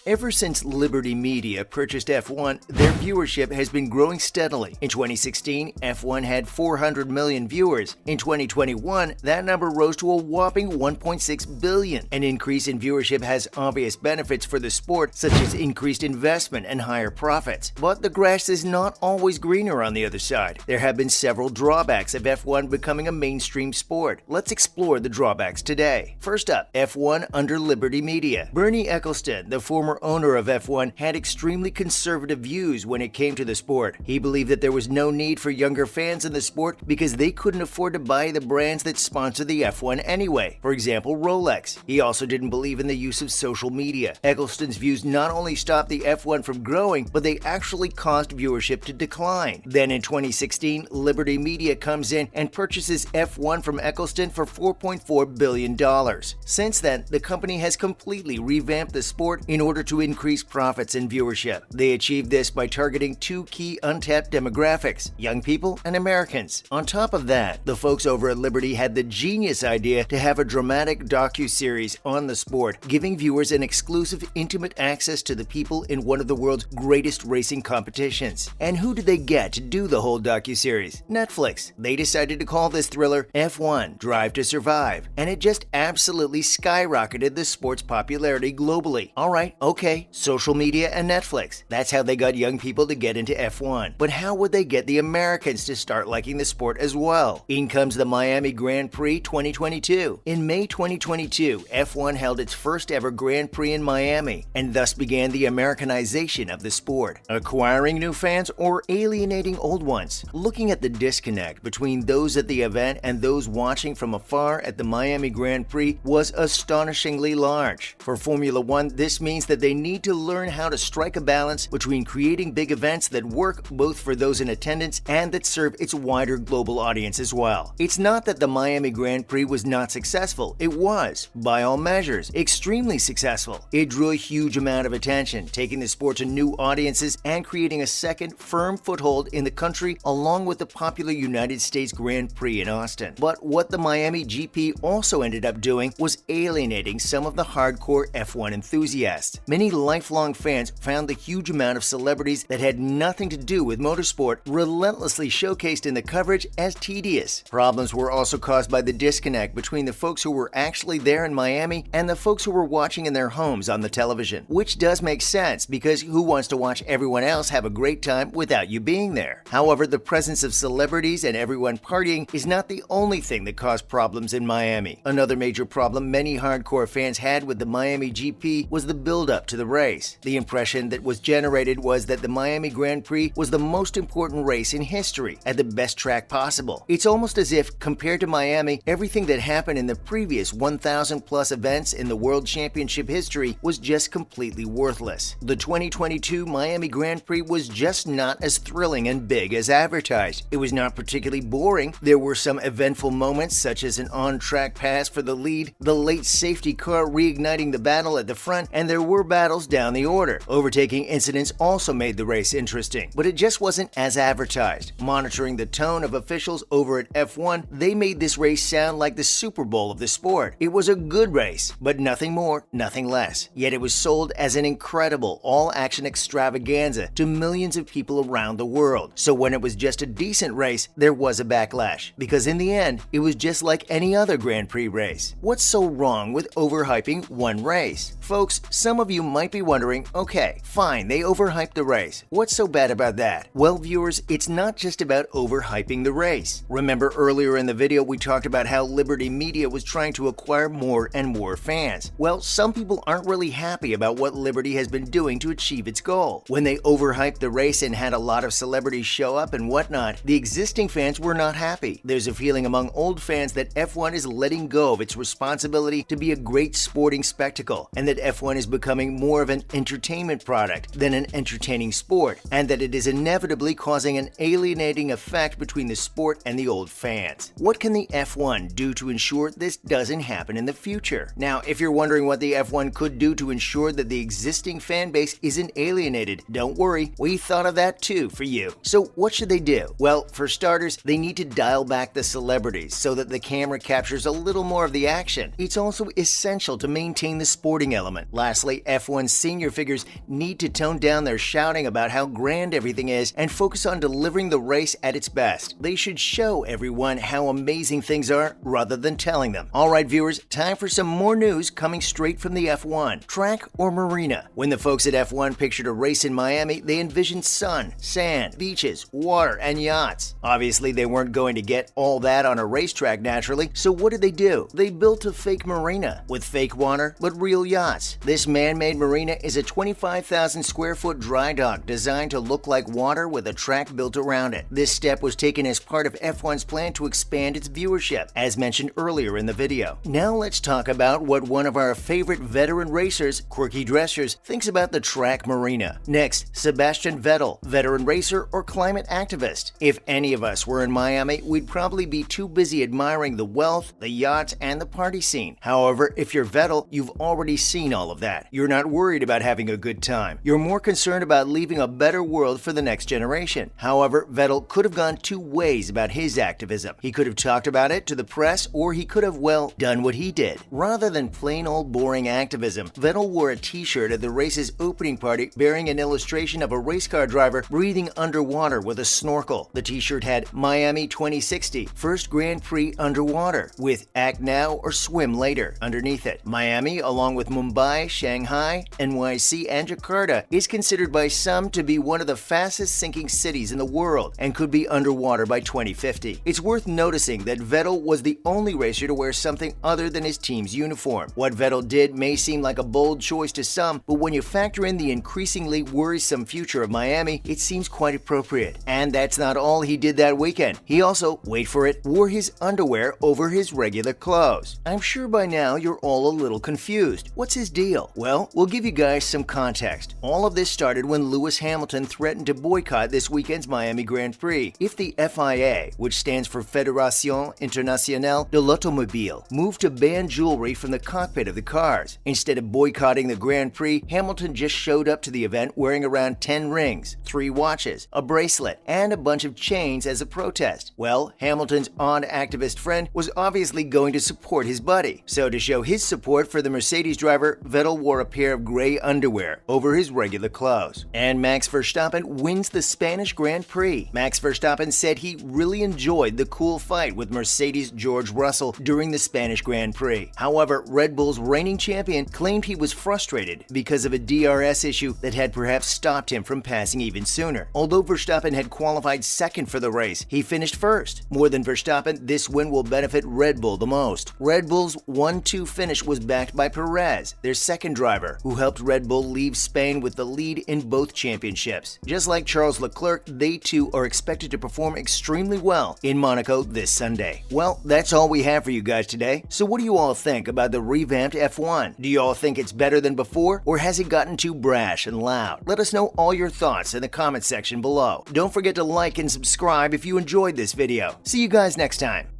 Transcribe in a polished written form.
Ever since Liberty Media purchased F1, their viewership has been growing steadily. In 2016, F1 had 400 million viewers. In 2021, that number rose to a whopping 1.6 billion. An increase in viewership has obvious benefits for the sport, such as increased investment and higher profits. But the grass is not always greener on the other side. There have been several drawbacks of F1 becoming a mainstream sport. Let's explore the drawbacks today. First up, F1 under Liberty Media. Bernie Ecclestone, the former owner of F1, had extremely conservative views when it came to the sport. He believed that there was no need for younger fans in the sport because they couldn't afford to buy the brands that sponsor the F1 anyway. For example, Rolex. He also didn't believe in the use of social media. Ecclestone's views not only stopped the F1 from growing, but they actually caused viewership to decline. Then in 2016, Liberty Media comes in and purchases F1 from Ecclestone for $4.4 billion. Since then, the company has completely revamped the sport in order to increase profits and viewership. They achieved this by targeting two key untapped demographics: young people and Americans. On top of that, the folks over at Liberty had the genius idea to have a dramatic docu-series on the sport, giving viewers an exclusive, intimate access to the people in one of the world's greatest racing competitions. And who did they get to do the whole docu-series? Netflix. They decided to call this thriller F1 Drive to Survive, and it just absolutely skyrocketed the sport's popularity globally. Alright, okay, social media and Netflix. That's how they got young people to get into F1. But how would they get the Americans to start liking the sport as well? In comes the Miami Grand Prix 2022. In May 2022, F1 held its first ever Grand Prix in Miami, and thus began the Americanization of the sport. Acquiring new fans or alienating old ones? Looking at the disconnect between those at the event and those watching from afar at the Miami Grand Prix was astonishingly large. For Formula One, this means that they need to learn how to strike a balance between creating big events that work both for those in attendance and that serve its wider global audience as well. It's not that the Miami Grand Prix was not successful. It was, by all measures, extremely successful. It drew a huge amount of attention, taking the sport to new audiences and creating a second firm foothold in the country along with the popular United States Grand Prix in Austin. But what the Miami GP also ended up doing was alienating some of the hardcore F1 enthusiasts. Many lifelong fans found the huge amount of celebrities that had nothing to do with motorsport relentlessly showcased in the coverage as tedious. Problems were also caused by the disconnect between the folks who were actually there in Miami and the folks who were watching in their homes on the television. Which does make sense, because who wants to watch everyone else have a great time without you being there? However, the presence of celebrities and everyone partying is not the only thing that caused problems in Miami. Another major problem many hardcore fans had with the Miami GP was the build-up to the race. The impression that was generated was that the Miami Grand Prix was the most important race in history, at the best track possible. It's almost as if, compared to Miami, everything that happened in the previous 1,000 plus events in the World Championship history was just completely worthless. The 2022 Miami Grand Prix was just not as thrilling and big as advertised. It was not particularly boring. There were some eventful moments, such as an on-track pass for the lead, the late safety car reigniting the battle at the front, and there were battles down the order. Overtaking incidents also made the race interesting, but it just wasn't as advertised. Monitoring the tone of officials over at F1, they made this race sound like the Super Bowl of the sport. It was a good race, but nothing more, nothing less. Yet it was sold as an incredible all-action extravaganza to millions of people around the world. So when it was just a decent race, there was a backlash, because in the end, it was just like any other Grand Prix race. What's so wrong with overhyping one race? Folks, some of you might be wondering, okay, fine, they overhyped the race. What's so bad about that? Well, viewers, it's not just about overhyping the race. Remember earlier in the video we talked about how Liberty Media was trying to acquire more and more fans. Well, some people aren't really happy about what Liberty has been doing to achieve its goal. When they overhyped the race and had a lot of celebrities show up and whatnot, the existing fans were not happy. There's a feeling among old fans that F1 is letting go of its responsibility to be a great sporting spectacle, and that F1 is becoming more of an entertainment product than an entertaining sport, and that it is inevitably causing an alienating effect between the sport and the old fans. What can the F1 do to ensure this doesn't happen in the future? Now, if you're wondering what the F1 could do to ensure that the existing fan base isn't alienated, don't worry, we thought of that too for you. So what should they do? Well, for starters, they need to dial back the celebrities so that the camera captures a little more of the action. It's also essential to maintain the sporting element. Lastly, F1 senior figures need to tone down their shouting about how grand everything is and focus on delivering the race at its best. They should show everyone how amazing things are rather than telling them. Alright viewers, time for some more news coming straight from the F1. Track or marina? When the folks at F1 pictured a race in Miami, they envisioned sun, sand, beaches, water, and yachts. Obviously, they weren't going to get all that on a racetrack naturally, so what did they do? They built a fake marina with fake water but real yachts. This man-made marina is a 25,000 square foot dry dock designed to look like water with a track built around it. This step was taken as part of F1's plan to expand its viewership, as mentioned earlier in the video. Now let's talk about what one of our favorite veteran racers, Quirky Dressers, thinks about the track marina. Next, Sebastian Vettel, veteran racer or climate activist. If any of us were in Miami, we'd probably be too busy admiring the wealth, the yachts, and the party scene. However, if you're Vettel, you've already seen all of that. You're not worried about having a good time. You're more concerned about leaving a better world for the next generation. However, Vettel could have gone two ways about his activism. He could have talked about it to the press, or he could have, well, done what he did. Rather than plain old boring activism, Vettel wore a t-shirt at the race's opening party bearing an illustration of a race car driver breathing underwater with a snorkel. The t-shirt had Miami 2060, first Grand Prix underwater, with Act Now or Swim Later underneath it. Miami, along with Mumbai, Shanghai, NYC, and Jakarta, is considered by some to be one of the fastest sinking cities in the world and could be underwater by 2050. It's worth noticing that Vettel was the only racer to wear something other than his team's uniform. What Vettel did may seem like a bold choice to some, but when you factor in the increasingly worrisome future of Miami, it seems quite appropriate. And that's not all he did that weekend. He also, wait for it, wore his underwear over his regular clothes. I'm sure by now you're all a little confused. What's his deal? Well, we'll give you guys some context. All of this started when Lewis Hamilton threatened to boycott this weekend's Miami Grand Prix if the FIA, which stands for Fédération Internationale de l'Automobile, moved to ban jewelry from the cockpit of the cars. Instead of boycotting the Grand Prix, Hamilton just showed up to the event wearing around 10 rings, 3 watches, a bracelet, and a bunch of chains as a protest. Well, Hamilton's odd activist friend was obviously going to support his buddy. So to show his support for the Mercedes driver, Vettel wore a pair of gray underwear over his regular clothes. And Max Verstappen wins the Spanish Grand Prix. Max Verstappen said he really enjoyed the cool fight with Mercedes' George Russell during the Spanish Grand Prix. However, Red Bull's reigning champion claimed he was frustrated because of a DRS issue that had perhaps stopped him from passing even sooner. Although Verstappen had qualified second for the race, he finished first. More than Verstappen, this win will benefit Red Bull the most. Red Bull's 1-2 finish was backed by Perez, their second driver, who helped Red Bull leave Spain with the lead in both championships. Just like Charles Leclerc, they too are expected to perform extremely well in Monaco this Sunday. Well, that's all we have for you guys today. So what do you all think about the revamped F1? Do you all think it's better than before, or has it gotten too brash and loud? Let us know all your thoughts in the comment section below. Don't forget to like and subscribe if you enjoyed this video. See you guys next time.